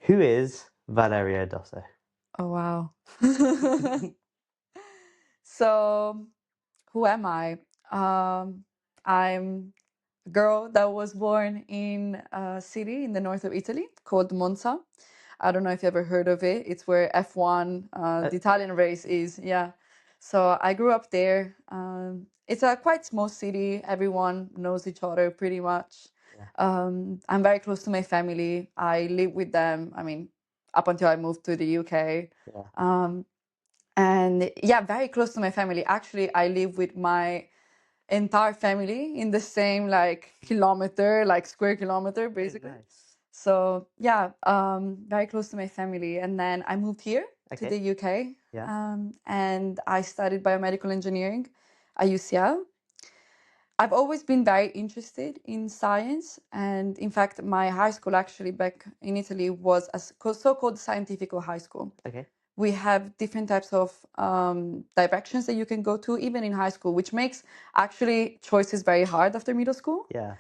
Who is Valeria Dosso? Oh, wow. So, who am I? I'm a girl that was born in a city in the north of Italy called Monza. I don't know if you ever heard of it. It's where F1, Uh, the Italian race is. Yeah. So I grew up there. It's a quite small city. Everyone knows each other pretty much. yeah, I'm very close to my family. I live with them. I mean, up until I moved to the UK. yeah. Um, and yeah, very close to my family. Actually, I live with my entire family in the same like kilometer, like square kilometer, Oh, basically. nice. So yeah, very close to my family. And then I moved here to Okay. the UK, Yeah. and I studied biomedical engineering at UCL. I've always been very interested in science, and in fact, my high school actually back in Italy was a so-called scientific high school. Okay. We have different types of directions that you can go to, even in high school, which makes actually choices very hard after middle school, Yeah.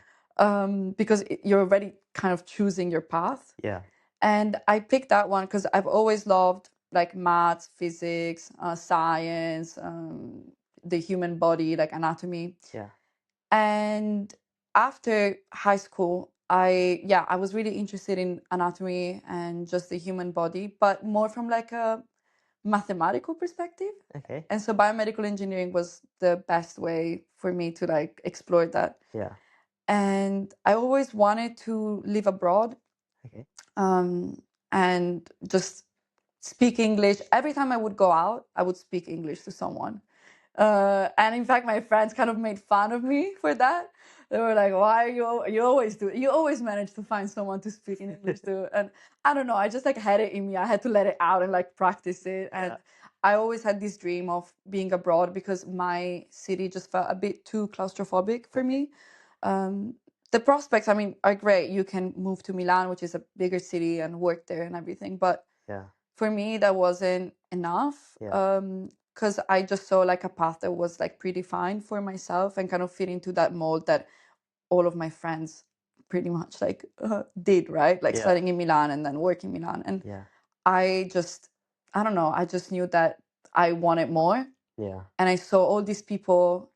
because you're already kind of choosing your path. Yeah. And I picked that one because I've always loved like maths, physics, science, the human body, like anatomy. Yeah. And after high school, I was really interested in anatomy and just the human body, but more from like a mathematical perspective. Okay. And so biomedical engineering was the best way for me to like explore that. Yeah. And I always wanted to live abroad, Okay. um, and just speak English. Every time I would go out, I would speak English to someone. And in fact, my friends kind of made fun of me for that. They were like, "Why are you always do you always manage to find someone to speak in English to?" And I don't know, I just like had it in me. I had to let it out and like practice it. Yeah. And I always had this dream of being abroad because my city just felt a bit too claustrophobic for Okay. me. Um, the prospects, I mean, are great. You can move to Milan, which is a bigger city, and work there and everything. But Yeah. for me, that wasn't enough, Yeah. because I just saw like a path that was like predefined for myself and kind of fit into that mold that all of my friends pretty much like did, right? Like Yeah. studying in Milan and then working in Milan. And Yeah. I just, I don't know, I just knew that I wanted more. Yeah. And I saw all these people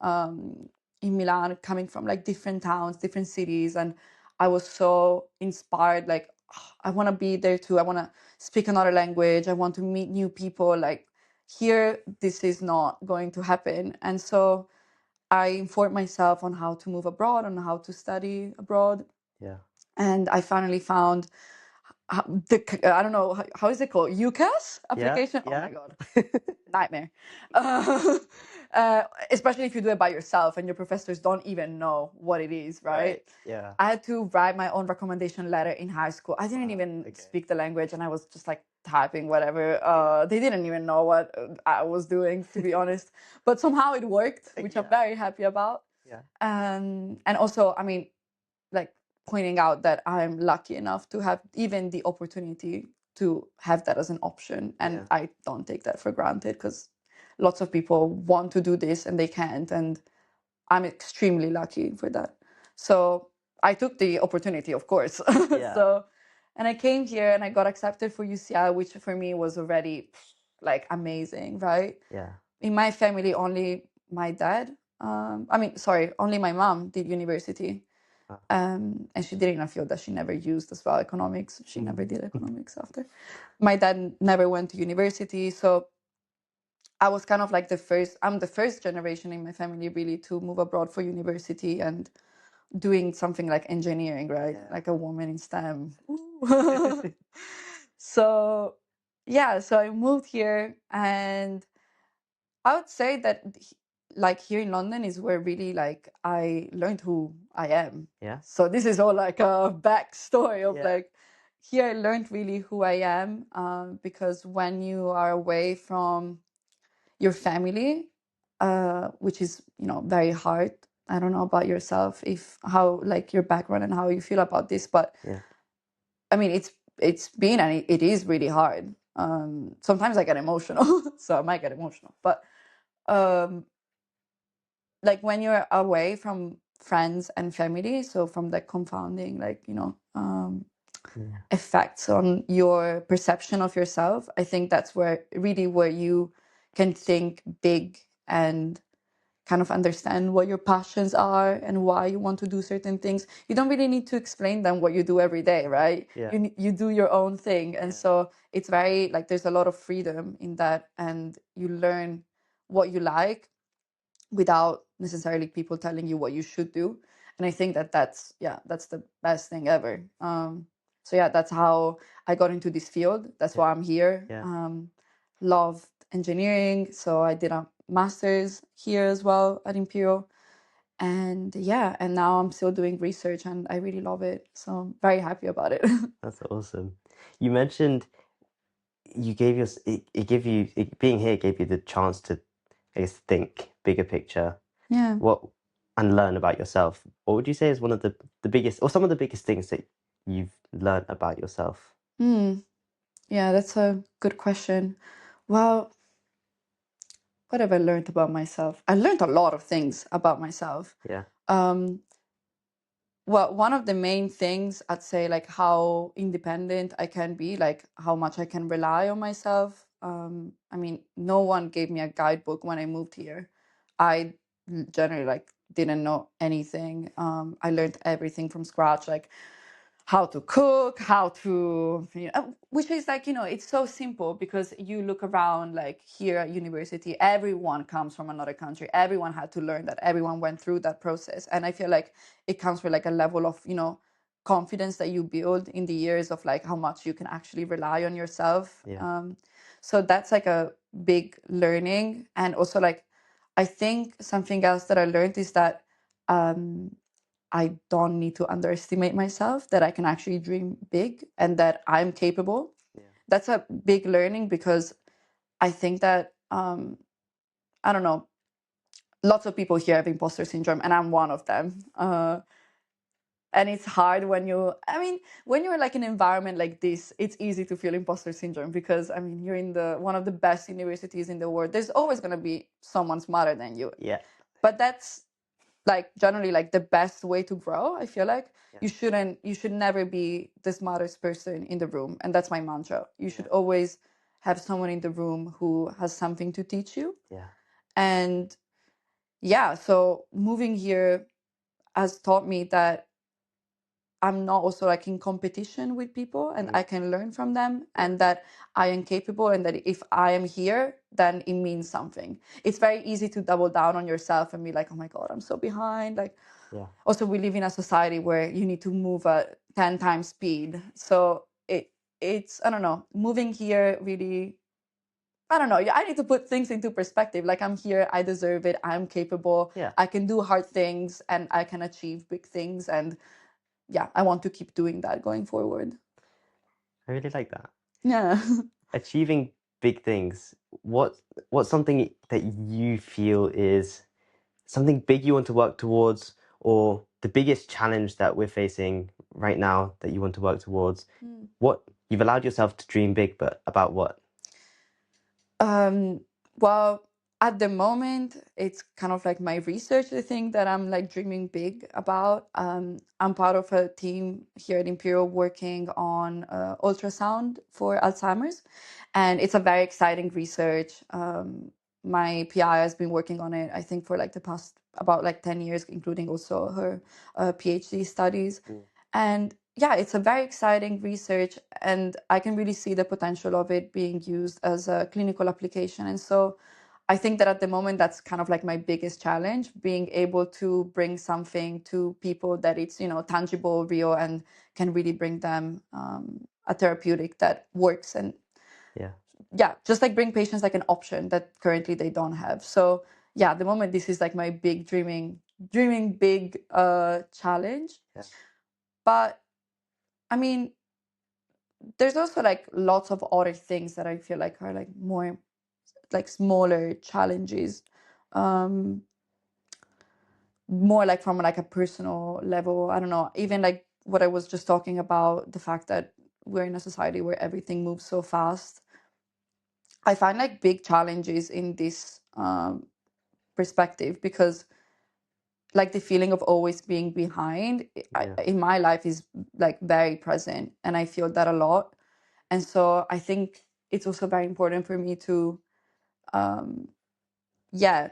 in Milan coming from like different towns, different cities, and I was so inspired. Like, "Oh, I want to be there too. I want to speak another language. I want to meet new people. Like here, this is not going to happen." And so I informed myself on how to move abroad, on how to study abroad, Yeah. and I finally found I don't know how is it called, UCAS Yeah. application. Oh Yeah. my god, nightmare. uh, Especially if you do it by yourself and your professors don't even know what it is, right? Right. Yeah. I had to write my own recommendation letter in high school. I didn't Wow. even Okay. speak the language and I was just like typing whatever. Yeah. They didn't even know what I was doing, to be honest. But somehow it worked, which I'm Yeah. very happy about. Yeah. And also, I mean, like pointing out that I'm lucky enough to have even the opportunity to have that as an option. And Yeah. I don't take that for granted because lots of people want to do this and they can't. And I'm extremely lucky for that. So I took the opportunity, of course. Yeah. So, and I came here and I got accepted for UCL, which for me was already like amazing, right? Yeah. In my family, only my dad, sorry, only my mom did university. Wow. And she did it in a field that she never used as well, economics. She never Mm. did economics after. My dad never went to university. So I was kind of like I'm the first generation in my family really to move abroad for university and doing something like engineering, right? Yeah. Like a woman in STEM. Ooh. So, yeah, so I moved here and I would say that like here in London is where really like I learned who I am. Yeah. So this is all like a backstory of Yeah. like here I learned really who I am, because when you are away from your family, which is very hard. I don't know about yourself if how like your background and how you feel about this, but Yeah. I mean it's been and it is really hard. Sometimes I get emotional, so I might get emotional, but um like when you're away from friends and family, so from the confounding like effects on your perception of yourself, I think that's where you can think big and kind of understand what your passions are and why you want to do certain things. You don't really need to explain them what you do every day, right? Yeah. You do your own thing, and so it's very like there's a lot of freedom in that, and you learn what you like without necessarily people telling you what you should do. And I think that that's the best thing ever. So yeah, that's how I got into this field. That's Yeah. why I'm here. Yeah. Loved engineering, so I did a master's here as well at Imperial. And yeah, and now I'm still doing research and I really love it. So I'm very happy about it. That's awesome. You mentioned you gave your it gave you being here gave you the chance to, I guess, think bigger picture, Yeah. what and learn about yourself. What would you say is one of the biggest or some of the biggest things that you've learned about yourself? Yeah, that's a good question. Well, what have I learned about myself? I learned a lot of things about myself. Yeah. Um, well, one of the main things I'd say, like how independent I can be, like how much I can rely on myself. I mean, no one gave me a guidebook when I moved here. I generally like didn't know anything. I learned everything from scratch, like how to cook, how to, which is like, it's so simple because you look around like here at university, everyone comes from another country. Everyone had to learn that. Everyone went through that process. And I feel like it comes with like a level of, confidence that you build in the years of like how much you can actually rely on yourself. Yeah. So that's like a big learning. And also like, I think something else that I learned is that, I don't need to underestimate myself, that I can actually dream big and that I'm capable. Yeah. That's a big learning because I think that, I don't know, lots of people here have imposter syndrome and I'm one of them. And it's hard when when you're like in an environment like this, it's easy to feel imposter syndrome because, I mean, you're in one of the best universities in the world. There's always going to be someone smarter than you. Yeah. But that's like generally like the best way to grow. I feel like Yeah. you should never be the smartest person in the room, and that's my mantra. You should always have someone in the room who has something to teach you. Yeah. And yeah, so moving here has taught me that I'm not also like in competition with people and I can learn from them, and that I am capable, and that if I am here, then it means something. It's very easy to double down on yourself and be like, oh my God, I'm so behind. Like, Yeah. also we live in a society where you need to move at 10 times speed. So it's, I don't know, moving here really, I don't know. I need to put things into perspective. Like, I'm here, I deserve it, I'm capable, Yeah. I can do hard things, and I can achieve big things. And yeah, I want to keep doing that going forward. I really like that. Yeah. Achieving big things. What's something that you feel is something big you want to work towards, or the biggest challenge that we're facing right now that you want to work towards? What you've allowed yourself to dream big, but about what? Well, at the moment, it's kind of like my research, the thing that I'm like dreaming big about. I'm part of a team here at Imperial working on ultrasound for Alzheimer's, and it's a very exciting research. My PI has been working on it, I think, for like the past about like 10 years, including also her PhD studies. And yeah, it's a very exciting research, and I can really see the potential of it being used as a clinical application. And so I think that at the moment, that's kind of like my biggest challenge, being able to bring something to people that it's, tangible, real, and can really bring them a therapeutic that works. And Yeah. yeah, just like bring patients like an option that currently they don't have. So yeah, at the moment, this is like my big dreaming big challenge. Yeah. But I mean, there's also like lots of other things that I feel like are like more like smaller challenges, um, more like from like a personal level. I don't know, even like what I was just talking about, the fact that we're in a society where everything moves so fast. I find like big challenges in this perspective because like the feeling of always being behind Yeah. in my life is like very present, and I feel that a lot. And so I think it's also very important for me to um yeah,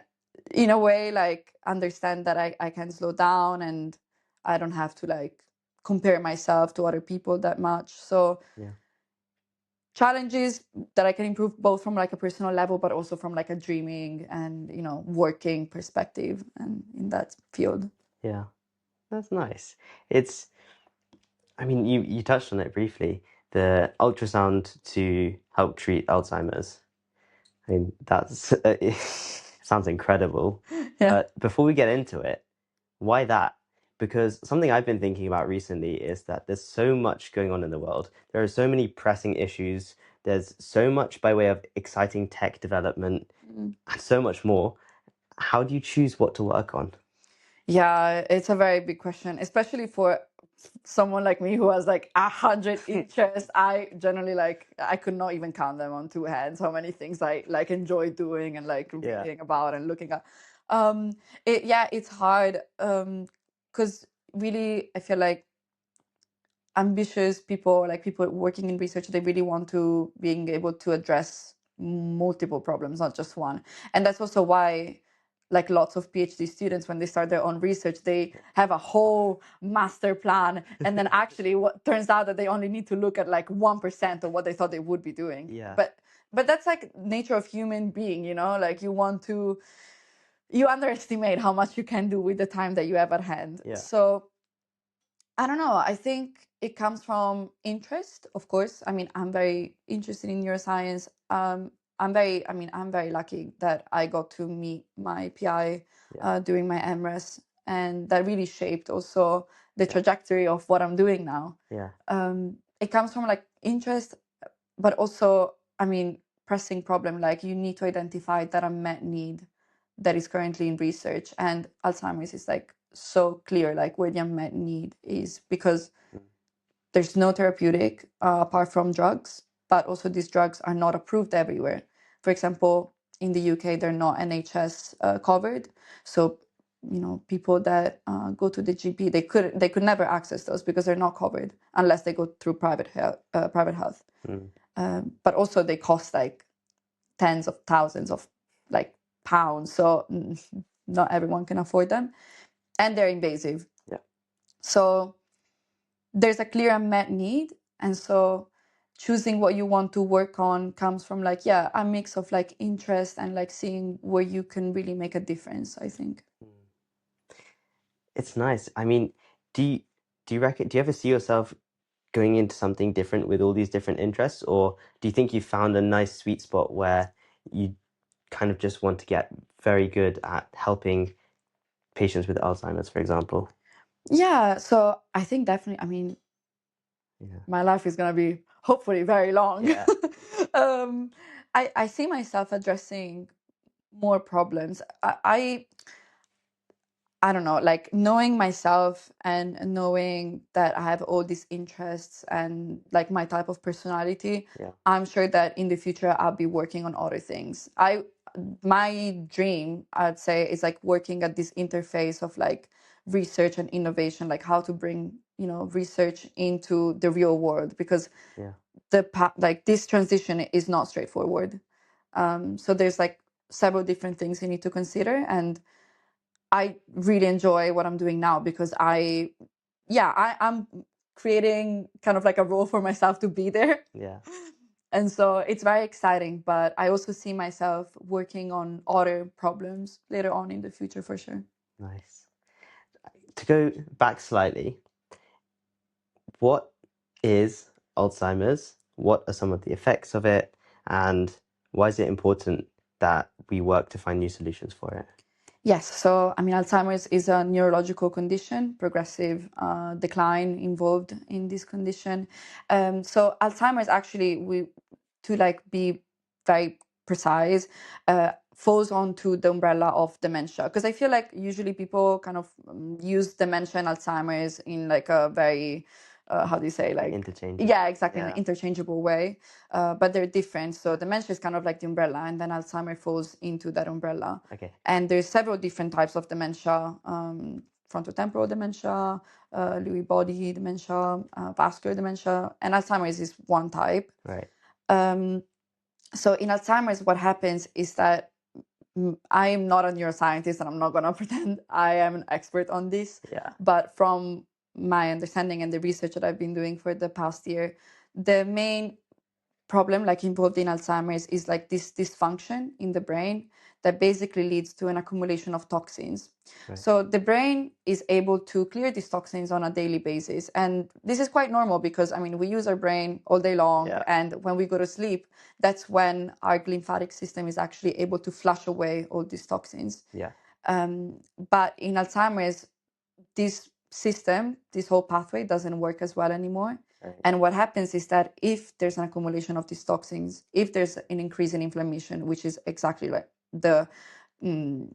in a way, like understand that I can slow down, and I don't have to like compare myself to other people that much. So Yeah. challenges that I can improve both from like a personal level, but also from like a dreaming and, you know, working perspective and in that field. Yeah. That's nice. It's, I mean, you touched on it briefly, the ultrasound to help treat Alzheimer's. I mean, that's it sounds incredible. Yeah. But before we get into it, why that? Because something I've been thinking about recently is that there's so much going on in the world. There are so many pressing issues. There's so much by way of exciting tech development Mm. and so much more. How do you choose what to work on? Yeah, it's a very big question, especially for someone like me who has like 100 interests. I generally like I could not even count them on two hands how many things I like enjoy doing and like Yeah, reading about and looking at. Um, it's hard because really I feel like ambitious people, like people working in research, they really want to being able to address multiple problems, not just one. And that's also why like lots of PhD students, when they start their own research, they have a whole master plan, and then actually what turns out that they only need to look at like 1% of what they thought they would be doing. yeah, But that's like nature of human being, you know, like you underestimate how much you can do with the time that you have at hand. yeah, So I don't know. I think it comes from interest, of course. I mean, I'm very interested in neuroscience. I'm very lucky that I got to meet my PI yeah, during my MRes, and that really shaped also the yeah, trajectory of what I'm doing now. yeah, It comes from like interest, but also, I mean, pressing problem. Like you need to identify that unmet need that is currently in research, and Alzheimer's is like so clear, like where the unmet need is, because mm, there's no therapeutic apart from drugs, but also these drugs are not approved everywhere. For example, in the UK, they're not NHS covered, so you know people that go to the GP, they could never access those because they're not covered unless they go through private health. mm, But also they cost like tens of thousands of like pounds, so not everyone can afford them, and they're invasive. yeah. So there's a clear unmet need, and so choosing what you want to work on comes from like a mix of like interest and like seeing where you can really make a difference, I think. Mm. It's nice. I mean, do you do you ever see yourself going into something different with all these different interests, or do you think you found a nice sweet spot where you kind of just want to get very good at helping patients with Alzheimer's, for example? Yeah, so I think definitely, I mean, Yeah, my life is going to be hopefully very long. yeah, um I see myself addressing more problems. I don't know, like knowing myself and knowing that I have all these interests and like my type of personality, yeah, I'm sure that in the future I'll be working on other things. My dream, I'd say, is like working at this interface of like research and innovation, like how to bring, you know, research into the real world, because yeah, like this transition is not straightforward. So there's like several different things you need to consider, and I really enjoy what I'm doing now because I'm creating kind of like a role for myself to be there. yeah. And so it's very exciting, but I also see myself working on other problems later on in the future for sure. Nice. To go back slightly, what is Alzheimer's? What are some of the effects of it? And why is it important that we work to find new solutions for it? Yes, so I mean, Alzheimer's is a neurological condition, progressive decline involved in this condition. So Alzheimer's actually, we to like be very precise, falls onto the umbrella of dementia, because I feel like usually people kind of use dementia and Alzheimer's in like a very how do you say, like, Interchangeable. yeah, exactly, in an Yeah. interchangeable way, but they're different. So dementia is kind of like the umbrella, and then Alzheimer falls into that umbrella. Okay. And there's several different types of dementia: frontotemporal dementia, Lewy body dementia, vascular dementia, and Alzheimer's is one type. Right. So in Alzheimer's, what happens is that I am not a neuroscientist, and I'm not going to pretend I am an expert on this. Yeah. But from my understanding and the research that I've been doing for the past year, the main problem like involved in Alzheimer's is like this dysfunction in the brain that basically leads to an accumulation of toxins. Right. So the brain is able to clear these toxins on a daily basis. And this is quite normal because, I mean, we use our brain all day long. Yeah. And when we go to sleep, that's when our lymphatic system is actually able to flush away all these toxins. Yeah. But in Alzheimer's, this system, this whole pathway doesn't work as well anymore. Right. And what happens is that if there's an accumulation of these toxins, if there's an increase in inflammation, which is exactly like the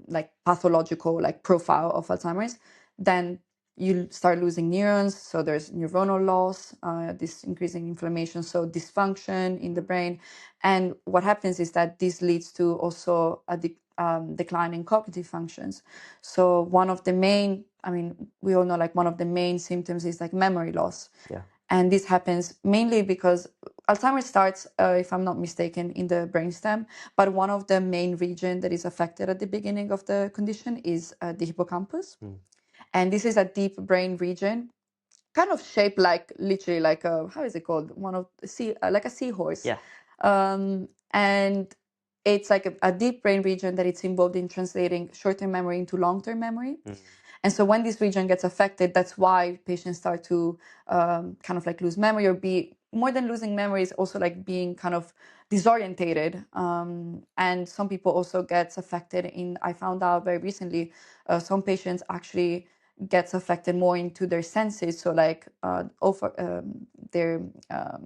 like pathological like profile of Alzheimer's, then you start losing neurons. So there's neuronal loss, this increasing inflammation, so dysfunction in the brain. And what happens is that this leads to also a decline in cognitive functions. So one of the main, I mean, we all know like one of the main symptoms is like memory loss. Yeah. And this happens mainly because Alzheimer's starts, if I'm not mistaken, in the brainstem. But one of the main regions that is affected at the beginning of the condition is the hippocampus. And this is a deep brain region, kind of shaped like literally like a, how is it called? One of like a seahorse. Yeah. And it's like a deep brain region that it's involved in translating short-term memory into long-term memory. And so when this region gets affected, that's why patients start to kind of like lose memory, or be more than losing memory, is also like being kind of disorientated. And some people also gets affected in, I found out very recently, some patients actually gets affected more into their senses. So like their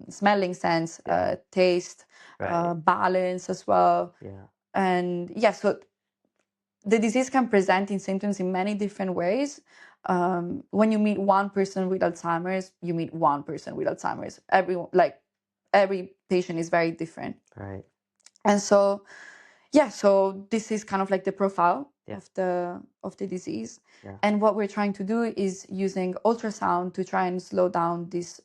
smelling sense, taste, Right. balance as well. Yeah. And yeah, so the disease can present in symptoms in many different ways. When you meet one person with Alzheimer's, you meet one person with Alzheimer's. Every patient is very different. Right. And so, yeah, so this is kind of like the profile Yeah. of the disease. Yeah. And what we're trying to do is using ultrasound to try and slow down this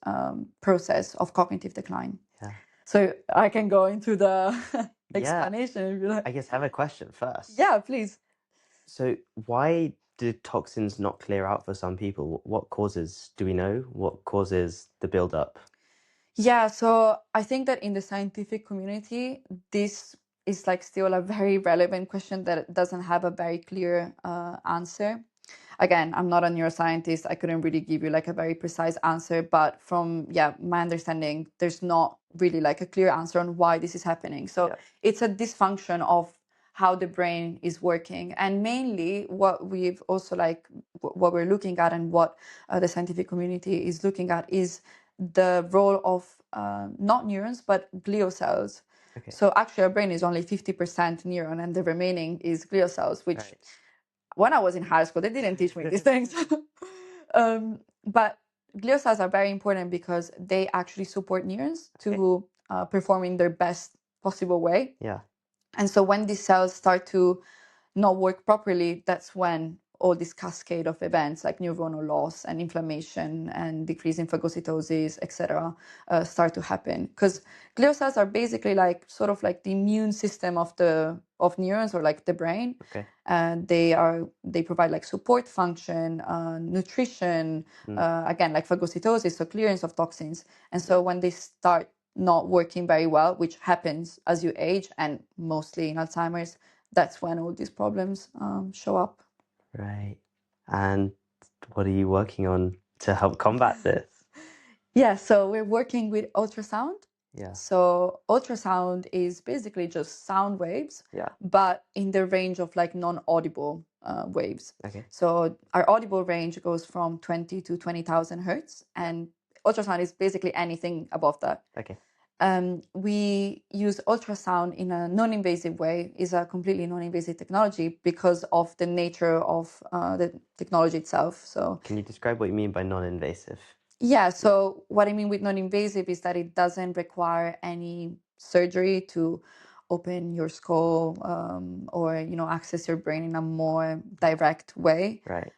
process of cognitive decline. Yeah. So I can go into the explanation if you like. I guess I have a question first. Yeah, please. So why do toxins not clear out for some people? What causes, do we know? What causes the buildup? Yeah, so I think that in the scientific community, this is like still a very relevant question that doesn't have a very clear answer. Again, I'm not a neuroscientist. I couldn't really give you like a very precise answer, but from my understanding, there's not really like a clear answer on why this is happening. So it's a dysfunction of how the brain is working. And mainly what we've also like, what we're looking at and what the scientific community is looking at is the role of not neurons, but glial cells. Okay. So actually our brain is only 50% neuron and the remaining is glial cells, which when I was in high school, they didn't teach me these things. But glial cells are very important because they actually support neurons to perform in their best possible way. Yeah. And so when these cells start to not work properly, that's when all this cascade of events like neuronal loss and inflammation and decrease in phagocytosis, etc., start to happen. Because glial cells are basically like sort of like the immune system of neurons, or like the brain. Okay. And they provide like support function, nutrition, again like phagocytosis, so clearance of toxins. And so when they start not working very well, which happens as you age and mostly in Alzheimer's, that's when all these problems show up. Right. And what are you working on to help combat this? Yeah, so we're working with ultrasound. Yeah. So ultrasound is basically just sound waves, but in the range of like non-audible waves. Okay. So our audible range goes from 20 to 20,000 hertz, and ultrasound is basically anything above that. Okay. We use ultrasound in a non-invasive way. Is a completely non-invasive technology because of the nature of the technology itself. So can you describe what you mean by non-invasive? Yeah, so what I mean with non-invasive is that it doesn't require any surgery to open your skull, or access your brain in a more direct way. Right,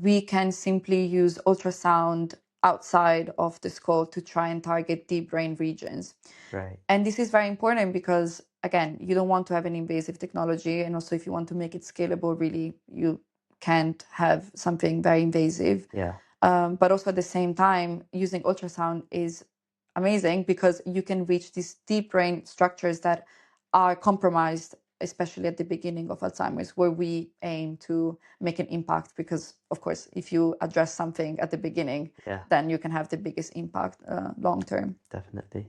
We can simply use ultrasound outside of the skull to try and target deep brain regions. right. And this is very important because, again, you don't want to have an invasive technology. And also, if you want to make it scalable, really, you can't have something very invasive. Yeah, But also at the same time, using ultrasound is amazing because you can reach these deep brain structures that are compromised, especially at the beginning of Alzheimer's, where we aim to make an impact. Because, of course, if you address something at the beginning, yeah, then you can have the biggest impact long term. definitely.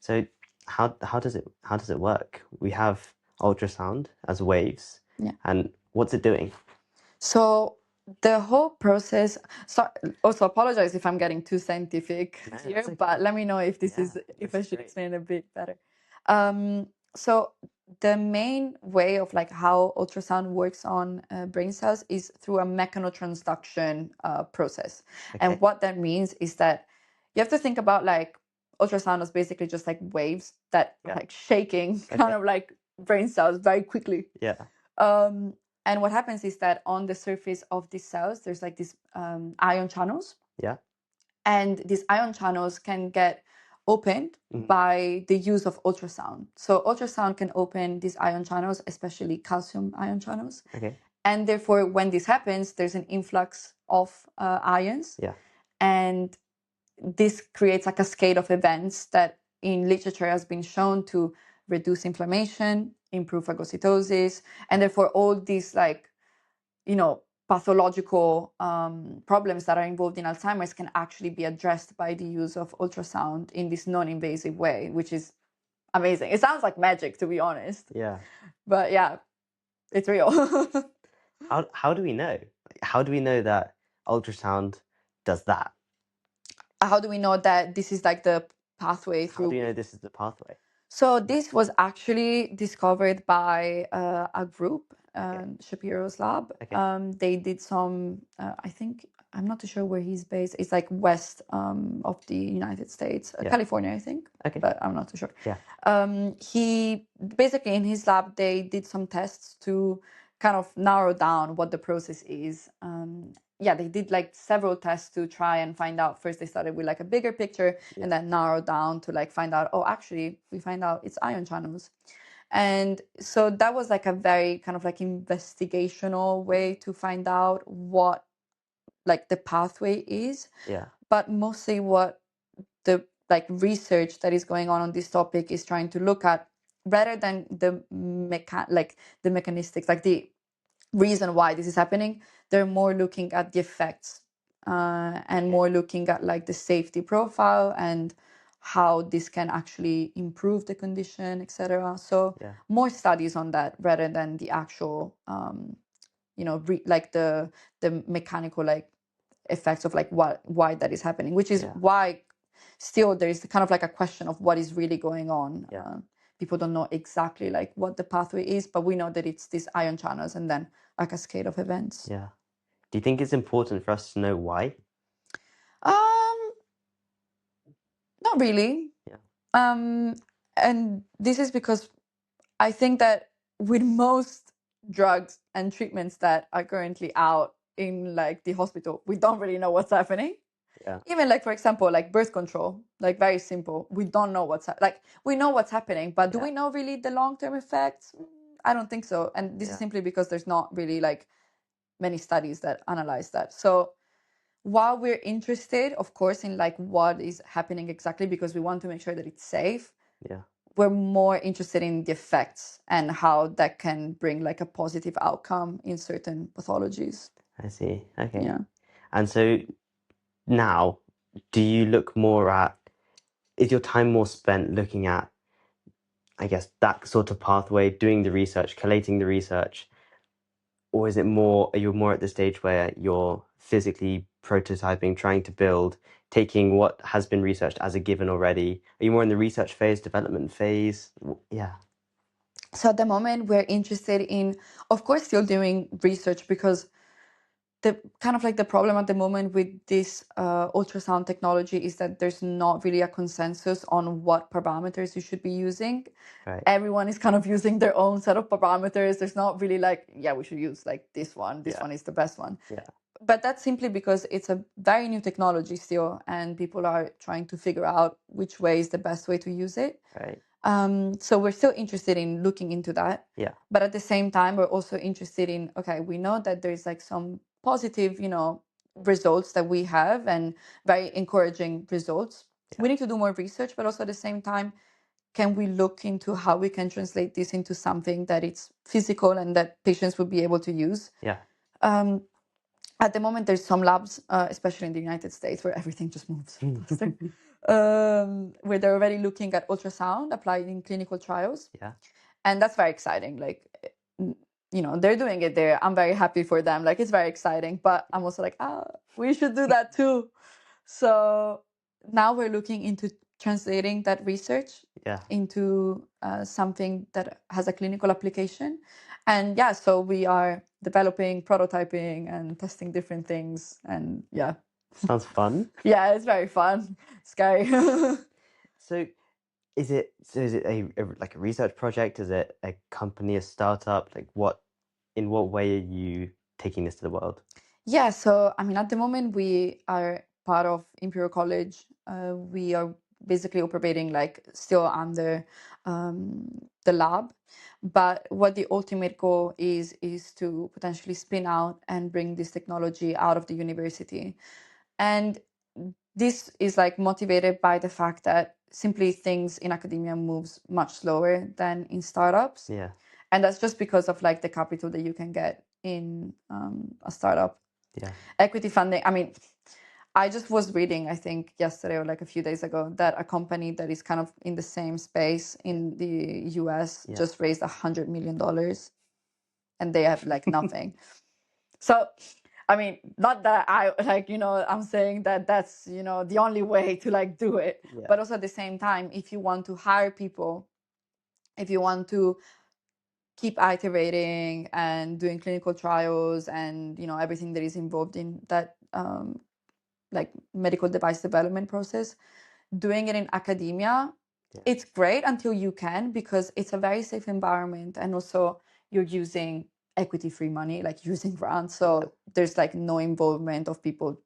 So how does it work? We have ultrasound as waves, Yeah. and what's it doing? So the whole process. So also apologize if I'm getting too scientific No, here, that's okay. but let me know if this Yeah, is if this I is should great. explain it a bit better. So the main way of like how ultrasound works on brain cells is through a mechanotransduction process, and Okay. what that means is that you have to think about like ultrasound is basically just like waves that are Yeah. like shaking kind Okay. of like brain cells very quickly. Yeah. um, and what happens is that on the surface of these cells, there's like these ion channels, Yeah. and these ion channels can get opened Mhm. by the use of ultrasound. So ultrasound can open these ion channels, especially calcium ion channels. Okay. And therefore, when this happens, there's an influx of ions, Yeah. and this creates a cascade of events that in literature has been shown to reduce inflammation, improve phagocytosis, and therefore all these like pathological problems that are involved in Alzheimer's can actually be addressed by the use of ultrasound in this non-invasive way, which is amazing. It sounds like magic, to be honest, Yeah. but yeah, it's real. How do we know? How do we know that ultrasound does that? How do we know that this is like the pathway How do through? you know this is the pathway? So this was actually discovered by a group, Okay. Shapiro's lab. Okay. They did some, I think, I'm not too sure where he's based. It's like west of the United States, Yeah. California, I think, Okay. but I'm not too sure. Yeah. He basically in his lab they did some tests to kind of narrow down what the process is. Yeah, they did like several tests to try and find out. First, they started with like a bigger picture Yeah. and then narrow down to like find out, oh, actually, we find out it's ion channels. And so that was like a very kind of like investigational way to find out what like the pathway is. Yeah. But mostly what the like research that is going on this topic is trying to look at, rather than the the mechanistics, like the reason why this is happening, they're more looking at the effects, and Okay. more looking at like the safety profile and how this can actually improve the condition, etc. So Yeah. more studies on that rather than the actual like the mechanical like effects of like why that is happening, which is Yeah. why still there is kind of like a question of what is really going on. Yeah. People don't know exactly like what the pathway is, but we know that it's these ion channels and then a cascade of events. Yeah. Do you think it's important for us to know why? um Not really. Yeah. um and this is because I think that with most drugs and treatments that are currently out in like the hospital, we don't really know what's happening. Yeah. Even like for example, like birth control, like very simple. We don't know like we know what's happening, but do Yeah. we know really the long-term effects? I don't think so. And this is Yeah. simply because there's not really like many studies that analyze that. So while we're interested, of course, in like what is happening exactly because we want to make sure that it's safe, Yeah. we're more interested in the effects and how that can bring like a positive outcome in certain pathologies. I see. Okay. Yeah. And so now, do you look more at, is your time more spent looking at, I guess, that sort of pathway, doing the research, collating the research, or is it more, are you more at the stage where you're physically prototyping, trying to build, taking what has been researched as a given already? Are you more in the research phase, development phase? Yeah. So at the moment, we're interested in, of course, still doing research because the kind of like the problem at the moment with this ultrasound technology is that there's not really a consensus on what parameters you should be using. Right. Everyone is kind of using their own set of parameters. There's not really like, yeah, we should use like this one. This Yeah. one is the best one. Yeah. But that's simply because it's a very new technology still, and people are trying to figure out which way is the best way to use it. Right. So we're still interested in looking into that. Yeah. But at the same time, we're also interested in, okay, we know that there's like some positive, results that we have and very encouraging results. Yeah. We need to do more research, but also at the same time, can we look into how we can translate this into something that it's physical and that patients will be able to use? Yeah. At the moment, there's some labs, especially in the United States, where everything just moves faster, where they're already looking at ultrasound applied in clinical trials. Yeah. And that's very exciting. Like, they're doing it there. I'm very happy for them. Like, it's very exciting. But I'm also like, we should do that too. So now we're looking into translating that research Yeah. into something that has a clinical application. And yeah, so we are developing, prototyping, and testing different things. And yeah. Sounds fun. Yeah, it's very fun. Scary. So is it like a research project? Is it a company, a startup? Like in what way are you taking this to the world? Yeah, so I mean, at the moment we are part of Imperial College. We are basically operating like still under the lab, but what the ultimate goal is to potentially spin out and bring this technology out of the university. And this is like motivated by the fact that simply things in academia moves much slower than in startups. Yeah. And that's just because of like the capital that you can get in a startup. Yeah. Equity funding. I mean, I just was reading, I think yesterday or like a few days ago, that a company that is kind of in the same space in the US Yeah. just raised $100 million and they have like nothing. So, I mean, not that I like, I'm saying that that's, the only way to like do it. Yeah. But also at the same time, if you want to hire people, if you want to keep iterating and doing clinical trials and everything that is involved in that like medical device development process, doing it in academia, Yeah. it's great until you can, because it's a very safe environment, and also you're using equity-free money, like using grants, so there's like no involvement of people,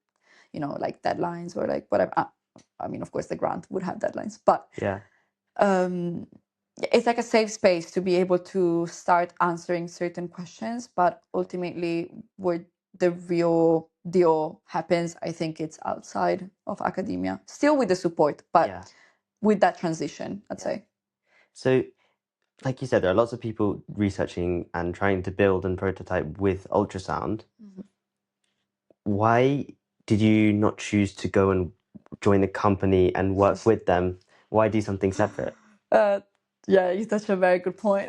like deadlines or like whatever. I mean, of course the grant would have deadlines, but Yeah. It's like a safe space to be able to start answering certain questions, but ultimately where the real deal happens, I think it's outside of academia, still with the support, but Yeah. with that transition, I'd Yeah. say. So, like you said, there are lots of people researching and trying to build and prototype with ultrasound. Why did you not choose to go and join a company and work with them? Why do something separate? Yeah, you touched a very good point.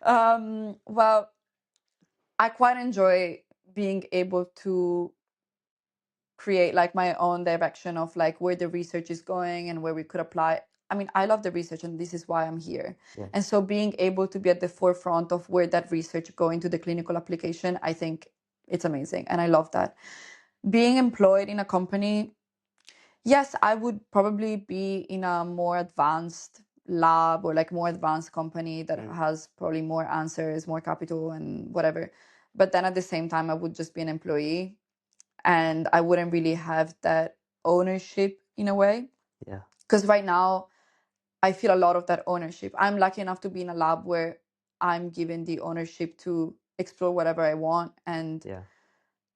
Well, I quite enjoy being able to create like my own direction of like where the research is going and where we could apply. I mean, I love the research and this is why I'm here. Yeah. And so being able to be at the forefront of where that research go into the clinical application, I think it's amazing. And I love that. Being employed in a company, yes, I would probably be in a more advanced lab or like more advanced company that has probably more answers, more capital and whatever. But then at the same time, I would just be an employee and I wouldn't really have that ownership in a way. Yeah. Because right now, I feel a lot of that ownership. I'm lucky enough to be in a lab where I'm given the ownership to explore whatever I want and Yeah.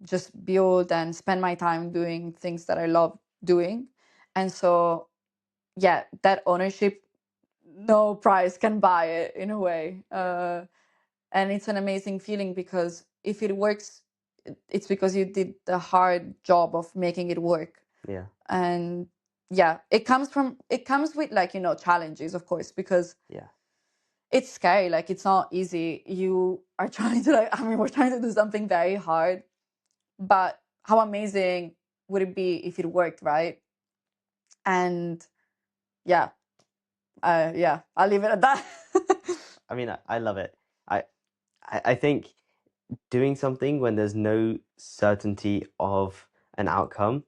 just build and spend my time doing things that I love doing. And so, yeah, that ownership, no price can buy it in a way. And it's an amazing feeling because if it works, it's because you did the hard job of making it work. Yeah. And yeah, it comes with like, challenges, of course, because Yeah. it's scary. Like, it's not easy. You are trying to like, I mean, we're trying to do something very hard, but how amazing would it be if it worked, right? And yeah, I'll leave it at that. I mean, I love it. I think doing something when there's no certainty of an outcome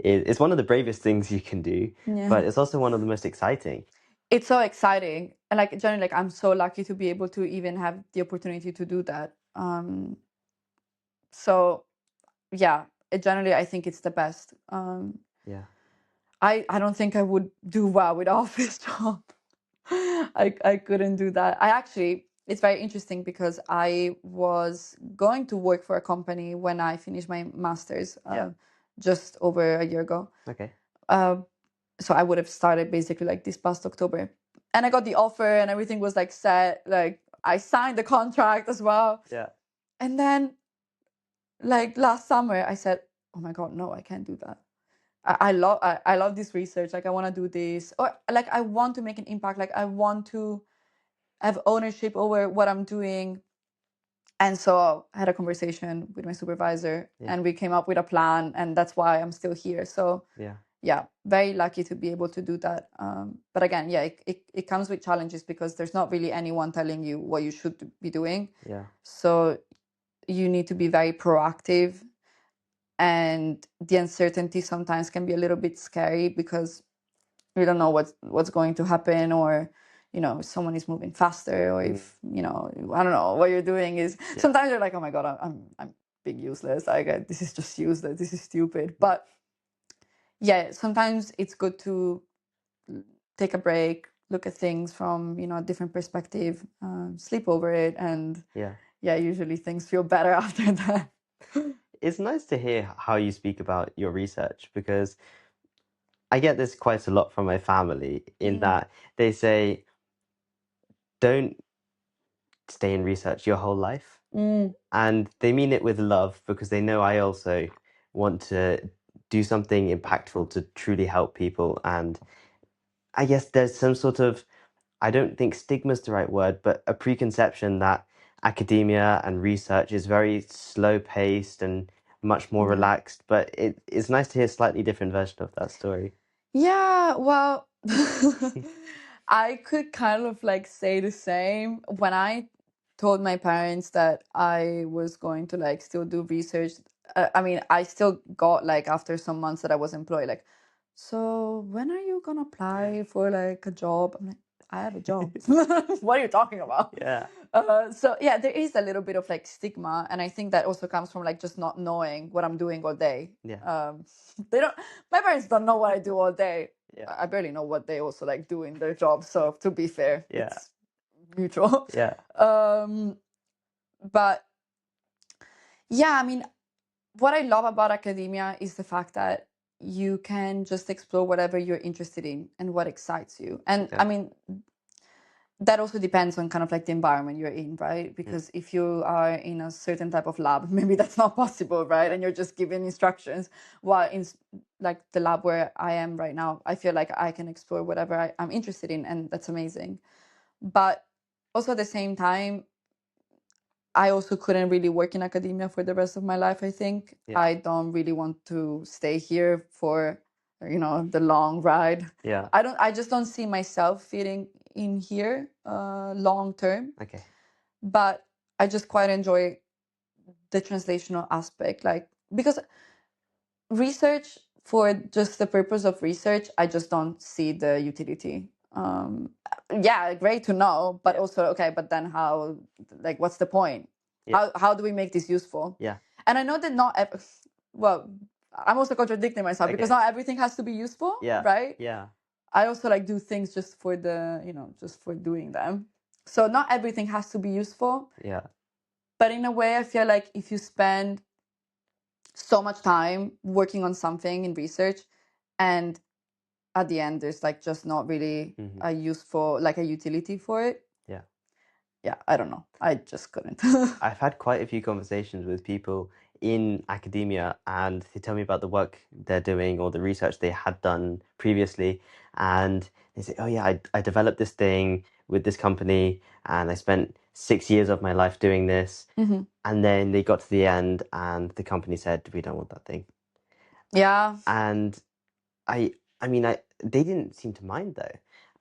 is one of the bravest things you can do, Yeah. but it's also one of the most exciting. It's so exciting. And like generally, like I'm so lucky to be able to even have the opportunity to do that. So yeah, generally I think it's the best. Yeah. I don't think I would do well with office job. I couldn't do that. I actually, it's very interesting because I was going to work for a company when I finished my master's Yeah. just over a year ago. Okay. Uh, so I would have started basically like this past October. And I got the offer and everything was like set. Like I signed the contract as well. Yeah. And then like last summer I said, oh my God, no, I can't do that. I love this research. Like I want to do this, or like I want to make an impact. Like I want to have ownership over what I'm doing. And so I had a conversation with my supervisor, Yeah. and we came up with a plan, and that's why I'm still here. So Yeah. yeah, very lucky to be able to do that. But again, yeah, it comes with challenges because there's not really anyone telling you what you should be doing. Yeah. So you need to be very proactive, and the uncertainty sometimes can be a little bit scary because you don't know what's going to happen, or if someone is moving faster, or Mm. if I don't know what you're doing is. Yeah. Sometimes you're like, oh my God, I'm big useless. Like this is just useless. This is stupid. But yeah, sometimes it's good to take a break, look at things from a different perspective, sleep over it, and Yeah. yeah, usually things feel better after that. It's nice to hear how you speak about your research because I get this quite a lot from my family in Mm, that they say, don't stay in research your whole life. mm, And they mean it with love because they know I also want to do something impactful to truly help people. And I guess there's some sort of, I don't think stigma's the right word, but a preconception that academia and research is very slow paced and much more yeah. relaxed. But it's nice to hear a slightly different version of that story. Yeah, well, I could kind of like say the same. When I told my parents that I was going to like still do research, I mean, I still got like after some months that I was employed, like, so when are you gonna apply for like a job? I'm like, I have a job. What are you talking about? Yeah. So yeah, there is a little bit of like stigma, and I think that also comes from like just not knowing what I'm doing all day. Yeah. They don't. My parents don't know what I do all day. Yeah. I barely know what they also like do in their job. So to be fair, Yeah. it's mutual. Yeah. Um, but yeah, I mean, what I love about academia is the fact that you can just explore whatever you're interested in and what excites you. And Yeah. I mean, that also depends on kind of like the environment you're in, right? Mm. Because if you are in a certain type of lab, maybe that's not possible, right? And you're just given instructions. While in like the lab where I am right now, I feel like I can explore whatever I'm interested in, and that's amazing. But also at the same time, I also couldn't really work in academia for the rest of my life, I think. Yeah. I don't really want to stay here for, the long ride. Yeah. I just don't see myself fitting in here long term. Okay. But I just quite enjoy the translational aspect, like because research for just the purpose of research, I just don't see the utility. Yeah, great to know, but Yeah. also okay, but then how? Like, what's the point? Yeah. How do we make this useful? Yeah. And I know that well, I'm also contradicting myself because Okay. not everything has to be useful, Yeah. right? Yeah. I also like do things just for just for doing them. So not everything has to be useful, Yeah. but in a way, I feel like if you spend so much time working on something in research, and at the end there's like just not really Hmm. a useful, like a utility for it. Yeah. Yeah, I don't know, I just couldn't. I've had quite a few conversations with people in academia, and they tell me about the work they're doing or the research they had done previously. And they say, oh, yeah, I developed this thing with this company, and I spent 6 years of my life doing this. Hmm. And then they got to the end, and the company said, we don't want that thing. Yeah. And I, I mean, they didn't seem to mind though.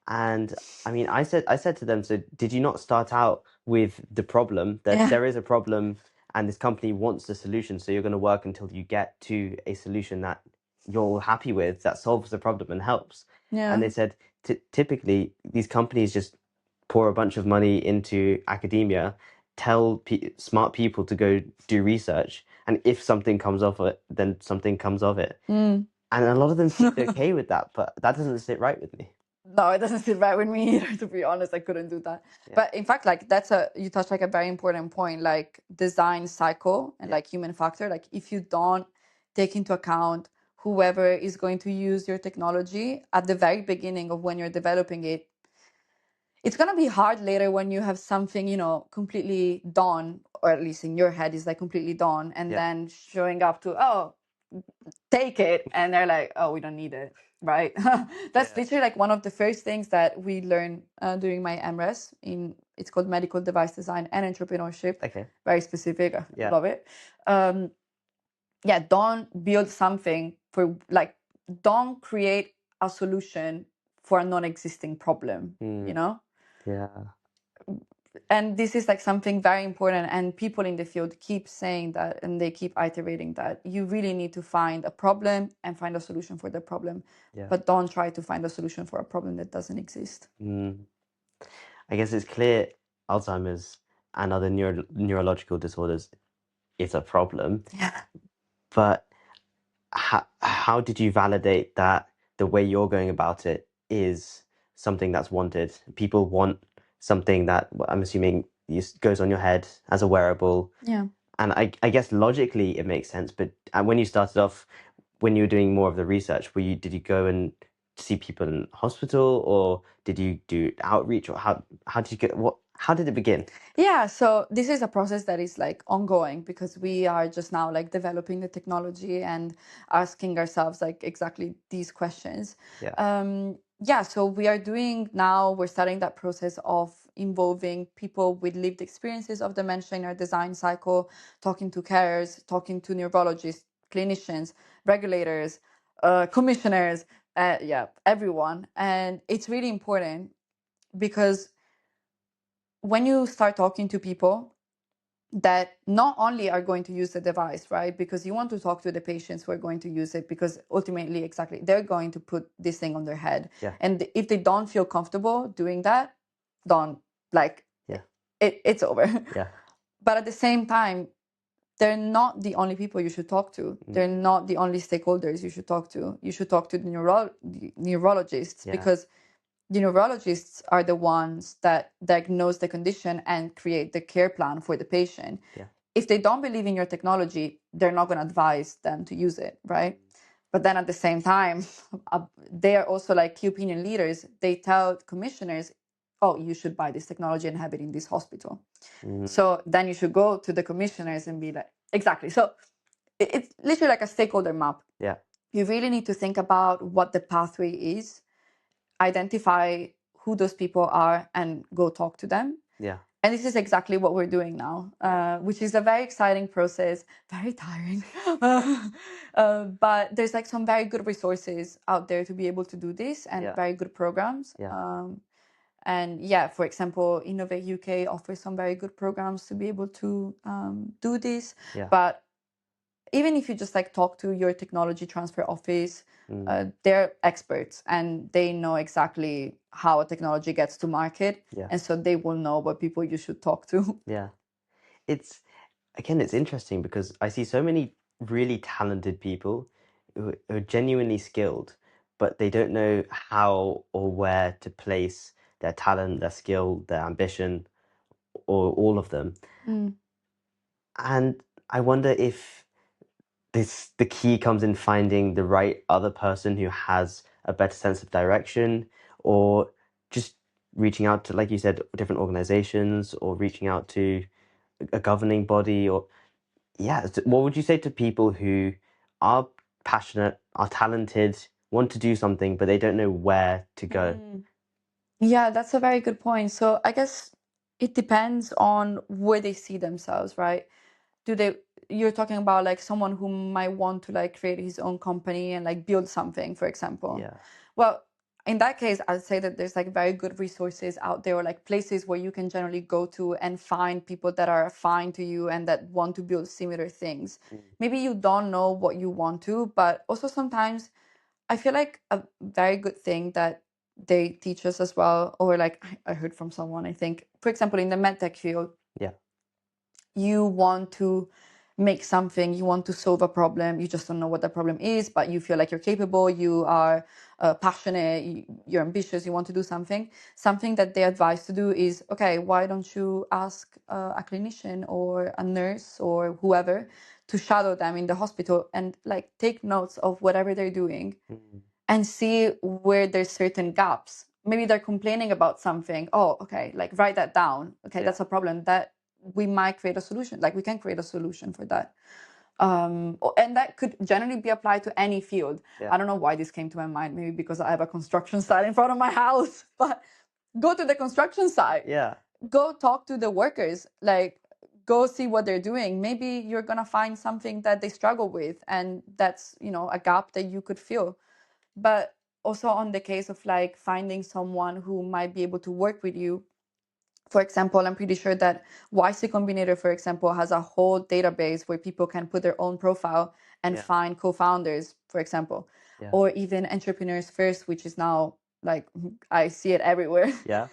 And I mean, I said to them, so did you not start out with the problem that Yeah. there is a problem and this company wants the solution, so you're going to work until you get to a solution that you're happy with, that solves the problem and helps. And Yeah. they said typically these companies just pour a bunch of money into academia, tell smart people to go do research, and if something comes of it, then something comes of it. Mm. And a lot of them seemed okay with that, but that doesn't sit right with me. No, it doesn't sit right with me either, to be honest. I couldn't do that. Yeah. But in fact, like you touched like a very important point, like design cycle and Yeah. like human factor. Like if you don't take into account whoever is going to use your technology at the very beginning of when you're developing it, it's gonna be hard later when you have something, completely done, or at least in your head is like completely done, and Yeah. then showing up to, oh, take it, and they're like, oh, we don't need it, right? That's Yeah. literally like one of the first things that we learn during my MRes. It's called medical device design and entrepreneurship. Okay. Very specific. I Yeah. love it. Yeah, don't build something for like, don't create a solution for a non-existing problem, Yeah. and this is like something very important, and people in the field keep saying that, and they keep iterating that you really need to find a problem and find a solution for the problem, Yeah. but don't try to find a solution for a problem that doesn't exist. I guess it's clear Alzheimer's and other neurological disorders is a problem, Yeah. but how did you validate that the way you're going about it is something that's wanted? People want something that, well, I'm assuming goes on your head as a wearable. Yeah. And I guess logically it makes sense, but when you started off, when you were doing more of the research, did you go and see people in hospital, or did you do outreach, or how did you how did it begin? Yeah, so this is a process that is like ongoing, because we are just now like developing the technology and asking ourselves like exactly these questions. Yeah. Yeah, so we're starting that process of involving people with lived experiences of dementia in our design cycle, talking to carers, talking to neurologists, clinicians, regulators, commissioners, yeah, everyone. And it's really important because when you start talking to people that not only are going to use the device, right? Because you want to talk to the patients who are going to use it, because ultimately, exactly, they're going to put this thing on their head. Yeah. And if they don't feel comfortable doing that, don't, like, Yeah. it's over. Yeah. But at the same time, they're not the only people you should talk to. They're not the only stakeholders you should talk to. You should talk to the neurologists, Yeah. because the neurologists are the ones that diagnose the condition and create the care plan for the patient. Yeah. If they don't believe in your technology, they're not going to advise them to use it, right? But then at the same time, they are also like key opinion leaders. They tell commissioners, oh, you should buy this technology and have it in this hospital. So then you should go to the commissioners and be like, exactly. So it's literally like a stakeholder map. Yeah. You really need to think about what the pathway is, identify who those people are, and go talk to them. Yeah. And this is exactly what we're doing now, which is a very exciting process, very tiring. But there's like some very good resources out there to be able to do this, and Yeah. very good programs. Yeah. And yeah, for example, Innovate UK offers some very good programs to be able to do this. Yeah. But even if you just like talk to your technology transfer office, they're experts and they know exactly how a technology gets to market. Yeah. And so they will know what people you should talk to. Yeah. It's interesting because I see so many really talented people who are genuinely skilled, but they don't know how or where to place their talent, their skill, their ambition, or all of them. And I wonder if the key comes in finding the right other person who has a better sense of direction, or just reaching out to, like you said, different organizations, or reaching out to a governing body, or yeah. What would you say to people who are passionate, are talented, want to do something, but they don't know where to go? Yeah, that's a very good point. So I guess it depends on where they see themselves, right? You're talking about like someone who might want to like create his own company and like build something, for example. Yeah. Well, in that case, I'd say that there's like very good resources out there, or like places where you can generally go to and find people that are fine to you and that want to build similar things. Mm. Maybe you don't know what you want to, but also sometimes I feel like a very good thing that they teach us as well, or like I heard from someone, I think, for example, in the medtech field, Yeah. you want to make something, you want to solve a problem, you just don't know what the problem is, but you feel like you're capable, you are passionate, you're ambitious, you want to do something. Something that they advise to do is, okay, why don't you ask a clinician or a nurse or whoever to shadow them in the hospital and like take notes of whatever they're doing Mm. and see where there's certain gaps. Maybe they're complaining about something. Oh, okay, like write that down. Okay, Yeah. that's a problem that we might create a solution. Like we can create a solution for that. And that could generally be applied to any field. Yeah. I don't know why this came to my mind. Maybe because I have a construction site in front of my house. But go to the construction site. Yeah. Go talk to the workers. Like go see what they're doing. Maybe you're gonna find something that they struggle with, and that's a gap that you could fill. But also on the case of like finding someone who might be able to work with you. For example, I'm pretty sure that YC Combinator, for example, has a whole database where people can put their own profile and Yeah. find co-founders, for example, Yeah. or even Entrepreneurs First, which is now like I see it everywhere. Yeah.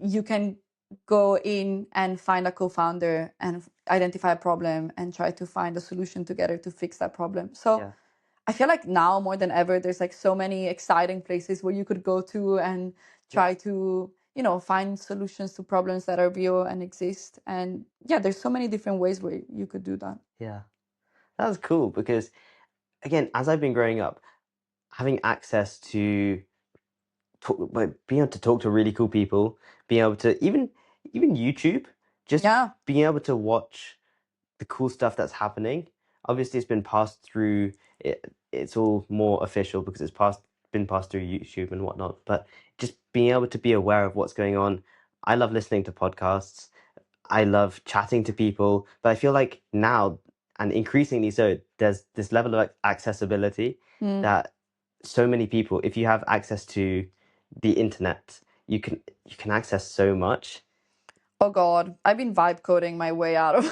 You can go in and find a co-founder and identify a problem and try to find a solution together to fix that problem. So Yeah. I feel like now more than ever, there's like so many exciting places where you could go to and Yeah. try to, find solutions to problems that are real and exist. And yeah, there's so many different ways where you could do that. Yeah. That was cool because, again, as I've been growing up, having access to like, being able to talk to really cool people, being able to even YouTube, just Yeah. being able to watch the cool stuff that's happening. Obviously, it's been passed through. It's all more official because been passed through YouTube and whatnot. But just being able to be aware of what's going on. I love listening to podcasts. I love chatting to people. But I feel like now, and increasingly so, there's this level of accessibility Mm. that so many people, if you have access to the internet, you can access so much. Oh God, I've been vibe coding my way out of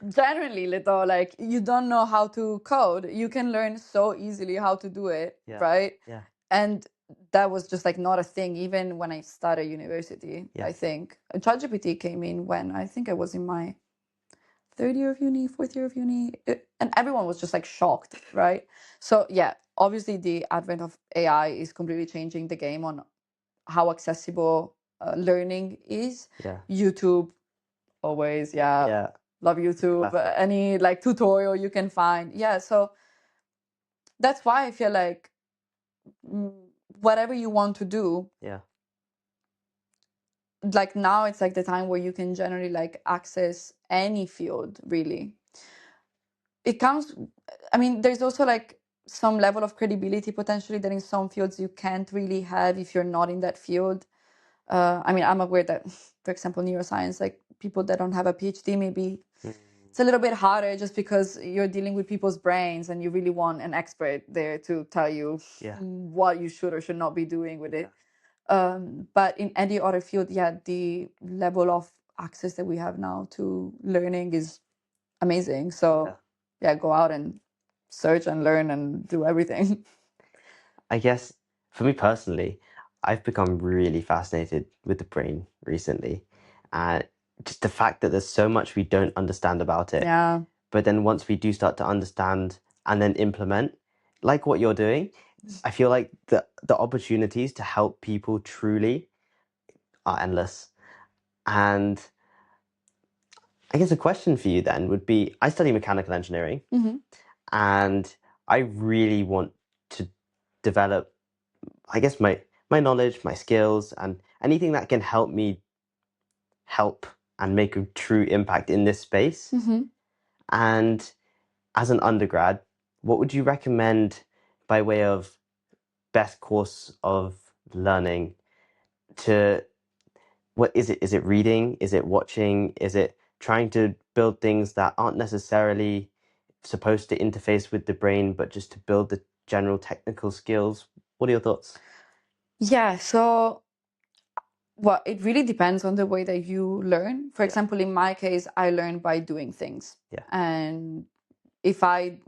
genuinely little. Like you don't know how to code. You can learn so easily how to do it, Yeah. right? Yeah. And that was just like not a thing even when I started university. Yeah. I think ChatGPT came in when I think I was in my third year of uni, fourth year of uni, and everyone was just like shocked, right? So yeah, obviously the advent of AI is completely changing the game on how accessible learning is. Yeah. YouTube, always, yeah, Yeah. love YouTube. Classic. Any like tutorial you can find, yeah. So that's why I feel like mm, whatever you want to do, Yeah. like now it's like the time where you can generally like access any field really. It comes, I mean, there's also like some level of credibility potentially that in some fields you can't really have if you're not in that field. I mean, I'm aware that, for example, neuroscience, like people that don't have a PhD, maybe Mm. it's a little bit harder just because you're dealing with people's brains and you really want an expert there to tell you Yeah. what you should or should not be doing with Yeah. it. But in any other field, yeah, the level of access that we have now to learning is amazing. Yeah. So yeah, go out and search and learn and do everything. I guess for me personally, I've become really fascinated with the brain recently. And just the fact that there's so much we don't understand about it. Yeah. But then once we do start to understand and then implement, like what you're doing, I feel like the opportunities to help people truly are endless. And I guess a question for you then would be, I study mechanical engineering Hmm. and I really want to develop, I guess, my knowledge, my skills, and anything that can help me help and make a true impact in this space. Hmm. And as an undergrad, what would you recommend by way of best course of learning to what is it? Is it reading? Is it watching? Is it trying to build things that aren't necessarily supposed to interface with the brain, but just to build the general technical skills? What are your thoughts? Yeah, so well, it really depends on the way that you learn. For Yeah. example, in my case, I learn by doing things. Yeah. And if I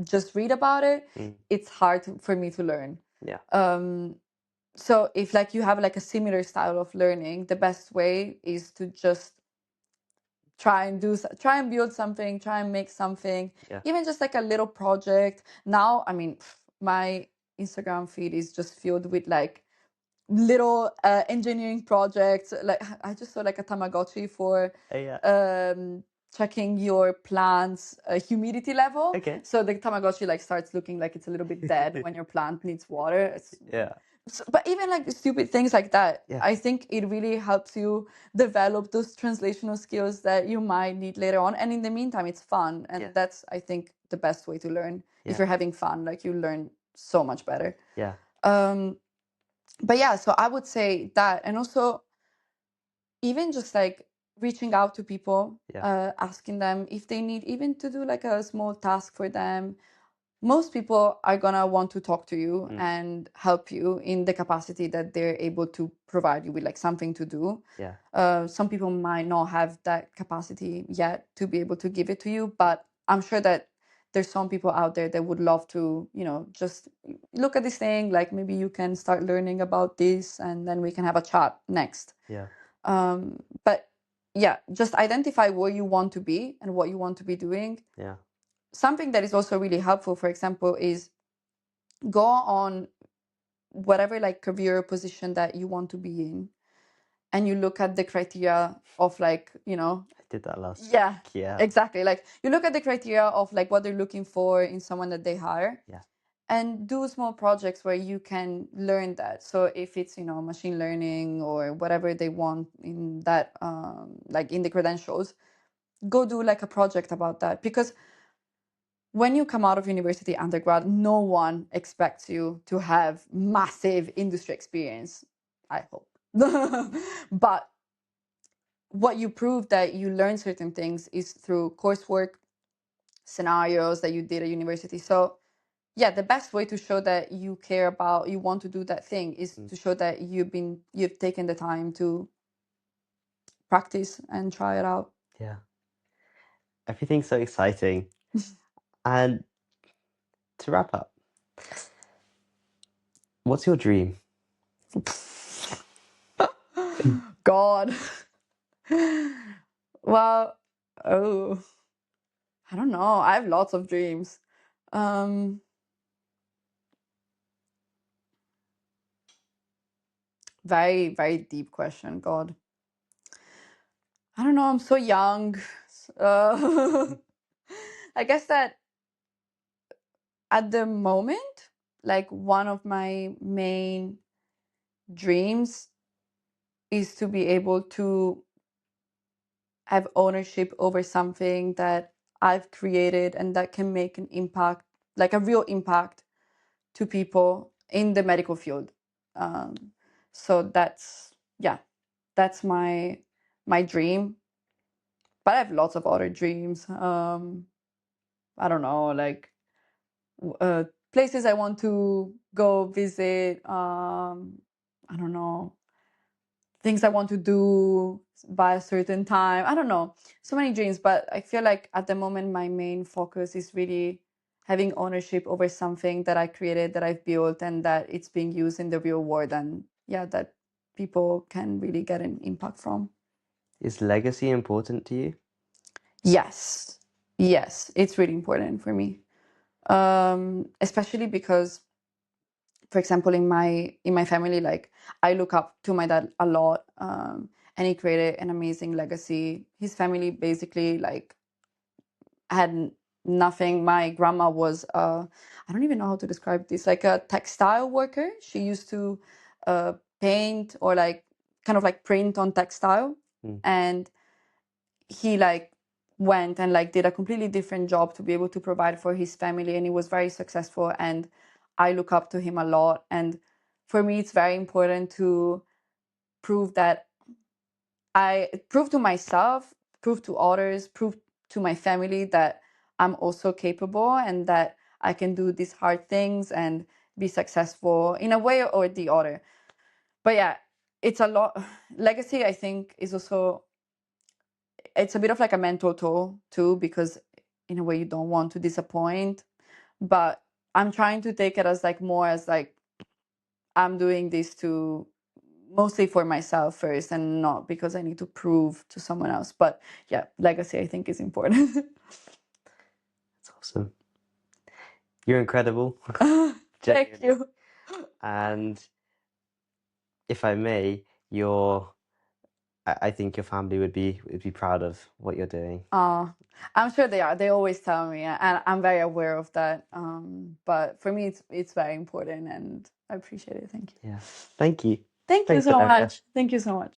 just read about it, Mm. it's hard for me to learn. Yeah. Um, so if like you have like a similar style of learning, the best way is to just try and build something, try and make something, Yeah. even just like a little project. Now, I mean, my Instagram feed is just filled with like little engineering projects. Like I just saw like a Tamagotchi for Yeah. um checking your plant's humidity level. Okay. So the Tamagotchi like starts looking like it's a little bit dead when your plant needs water. Yeah. But even like stupid things like that, Yeah. I think it really helps you develop those translational skills that you might need later on. And in the meantime, it's fun, Yeah. and that's, I think, the best way to learn. If Yeah. you're having fun, like you learn so much better. Yeah. Um, but yeah, so I would say that, and also even just like reaching out to people, Yeah. asking them if they need even to do like a small task for them. Most people are gonna want to talk to you Mm. and help you in the capacity that they're able to provide you with like something to do. Yeah. Some people might not have that capacity yet to be able to give it to you, but I'm sure that there's some people out there that would love to, just look at this thing, like maybe you can start learning about this and then we can have a chat next. Yeah. But yeah, just identify where you want to be and what you want to be doing. Yeah. Something that is also really helpful, for example, is go on whatever like career position that you want to be in, and you look at the criteria of like, I did that last yeah, week. Yeah. exactly. Like you look at the criteria of like what they're looking for in someone that they hire, Yeah. and do small projects where you can learn that. So if it's, machine learning or whatever they want in that, like in the credentials, go do like a project about that. Because when you come out of university undergrad, no one expects you to have massive industry experience, I hope. But what you prove that you learn certain things is through coursework, scenarios that you did at university. So yeah, the best way to show that you care about, you want to do that thing, is Mm. to show that you've taken the time to practice and try it out. Yeah. Everything's so exciting. And to wrap up, what's your dream? God. Well, oh, I don't know. I have lots of dreams. Um, Very, very deep question. God. I don't know. I'm so young. Uh, I guess that at the moment, like one of my main dreams is to be able to have ownership over something that I've created and that can make an impact, like a real impact to people in the medical field. Um, so yeah, that's my dream. But I have lots of other dreams. I don't know, like places I want to go visit. I don't know, things I want to do by a certain time. I don't know, so many dreams. But I feel like at the moment, my main focus is really having ownership over something that I created, that I've built, and that it's being used in the real world. And yeah, that people can really get an impact from. Is legacy important to you? Yes, yes, it's really important for me. Especially because, for example, in my family, like I look up to my dad a lot, and he created an amazing legacy. His family basically like had nothing. My grandma was I don't even know how to describe this, like a textile worker. She used to paint or like kind of like print on textile, Mm. and he like went and like did a completely different job to be able to provide for his family, and he was very successful, and I look up to him a lot. And for me, it's very important to prove that I prove to myself, prove to others, prove to my family that I'm also capable and that I can do these hard things and be successful in a way or the other. But yeah, it's a lot. Legacy, I think, is also, it's a bit of like a mental toll too, because in a way you don't want to disappoint. But I'm trying to take it as like more as like I'm doing this to mostly for myself first, and not because I need to prove to someone else. But yeah, legacy I think is important. That's awesome. You're incredible. Thank Genuinely. you. And if I may, I think your family would be proud of what you're doing. I'm sure they are. They always tell me, and I'm very aware of that. But for me, it's very important, and I appreciate it. Thank you. Yeah. Thank you. Thank you Thanks, so Valeria. much. Thank you so much.